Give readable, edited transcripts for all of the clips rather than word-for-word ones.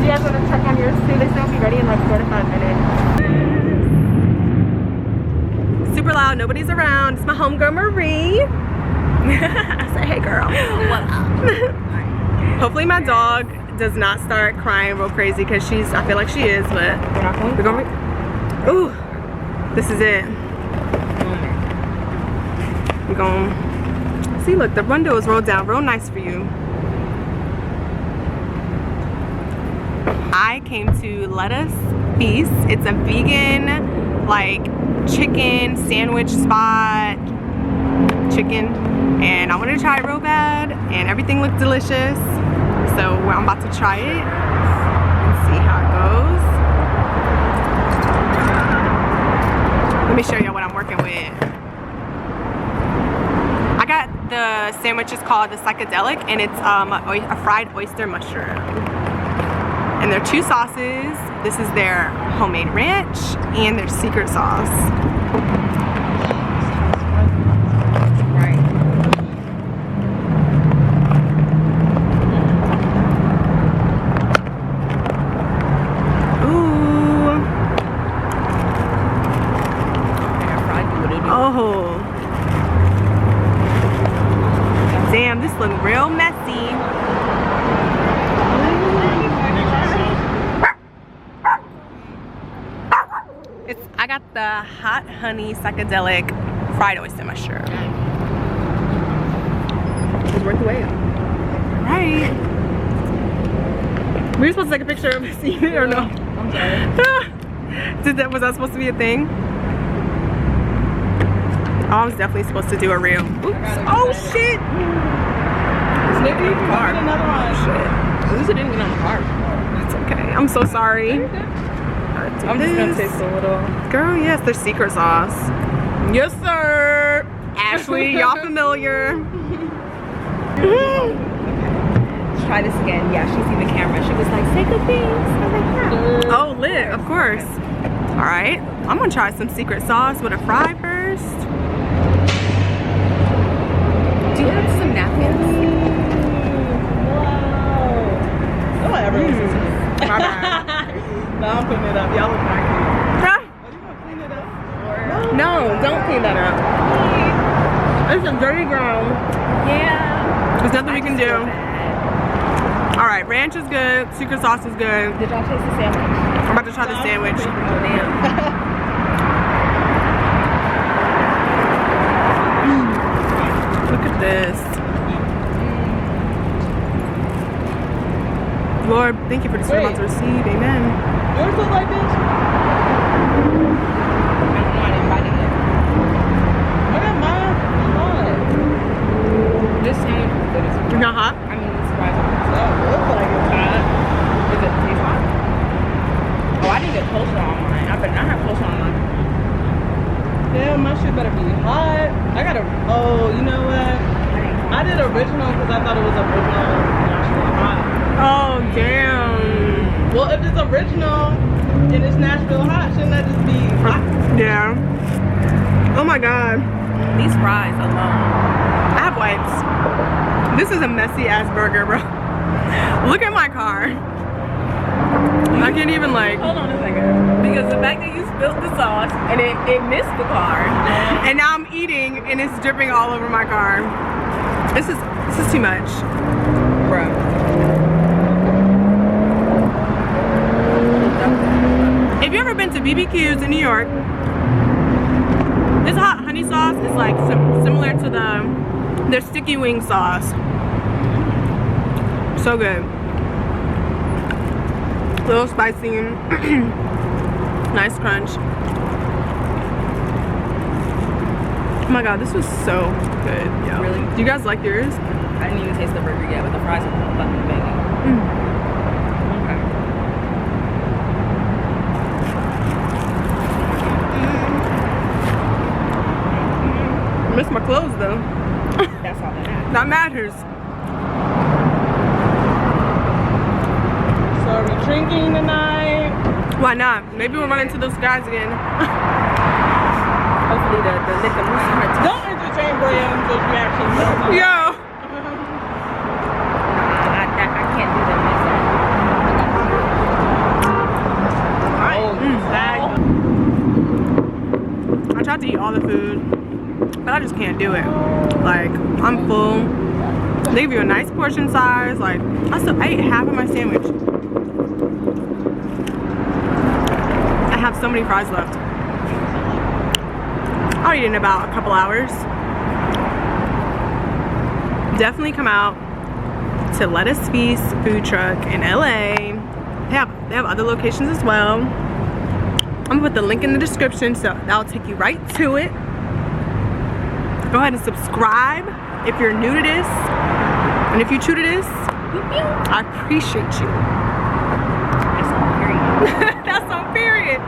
you guys want to check on yours too? They say it'll be ready in like 4 to 5 minutes. Super loud, nobody's around. It's my homegirl Marie. Say hey girl. What up? Hopefully my dog does not start crying real crazy because I feel like she is, but we're going. Ooh, this is it. We're going. See, look, the window is rolled down real nice for you. I came to Lettuce Feast. It's a vegan, like, chicken sandwich spot. Chicken. And I wanted to try it real bad. And everything looked delicious. So I'm about to try it and see how it goes. Let me show you what I'm working with. I got the sandwiches called the psychedelic, and it's a fried oyster mushroom. And there are 2 sauces. This is their homemade ranch and their secret sauce. Right. Ooh. Oh. Damn, this looks real messy. I got the hot honey psychedelic fried oyster mushroom. It's worth the wait. Right. We were supposed to take a picture of it, see it or no? I'm sorry. Was that supposed to be a thing? Oh, I was definitely supposed to do a reel. Oops. Oh shit! Maybe you can get another one. Shit. At least it didn't get on the car. It's okay. I'm so sorry. I'm just gonna taste a little. Girl, yes, their secret sauce. Yes, sir. Ashley, y'all familiar? Let's try this again. Yeah, she seen the camera. She was like, say good things. I was like, yeah. Oh, lit, of course. All right, I'm gonna try some secret sauce with a fry first. Do you have some napkins? Wow. Oh, everyone's My bad. No, I'm putting it up. Y'all look back here. Huh? Are you gonna clean it up? No, don't clean that up. It's a dirty ground. Yeah. There's nothing we can do. All right, ranch is good. Secret sauce is good. Did y'all taste the sandwich? I'm about to try the sandwich. Oh, damn. Look at this. Lord, thank you for this we're about to receive. Amen. Yours look like this? I didn't bite it yet. I got mine. This sandwich is good as well. Not hot? I mean, it's surprising. So, it looks like it's hot. Does it taste hot? Oh, I need a coleslaw on mine. I have coleslaw on mine. Yeah, my shit better be hot. I gotta, oh, you know what? I did original because I thought it was original and actually hot. Oh, damn. Well, if it's original and it's Nashville hot, shouldn't that just be hot? Yeah. Oh my God. These fries alone. I have wipes. This is a messy ass burger, bro. Look at my car. I can't even like. Hold on a second. Because the fact that you spilled the sauce and it missed the car. And now I'm eating and it's dripping all over my car. This is too much. Bro. If you ever been to BBQs in New York, this hot honey sauce is like similar to their sticky wing sauce. So good. A little spicy, nice crunch. Oh my God, this was so good. Yo. Really? Do you guys like yours? I didn't even taste the burger yet, but the fries are fucking banging. Okay. I miss my clothes though. That's all that matters. That matters. So are we drinking tonight? Why not? Maybe we'll run into those guys again. Hopefully the liquor will start to... Don't entertain Graham until you actually know. Yo! I can't do that myself. all the food, but I just can't do it. Like, I'm full. They give you a nice portion size. Like, I ate half of my sandwich. I have so many fries left. I'll eat in about a couple hours. Definitely come out to Lettuce Feast food truck in LA. They have other locations as well. I'm gonna put the link in the description, so that'll take you right to it. Go ahead and subscribe if you're new to this, and if you're true to this, I appreciate you. That's on period. That's on period.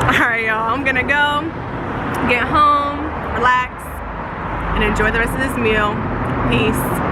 All right, y'all. I'm gonna go get home, relax, and enjoy the rest of this meal. Peace.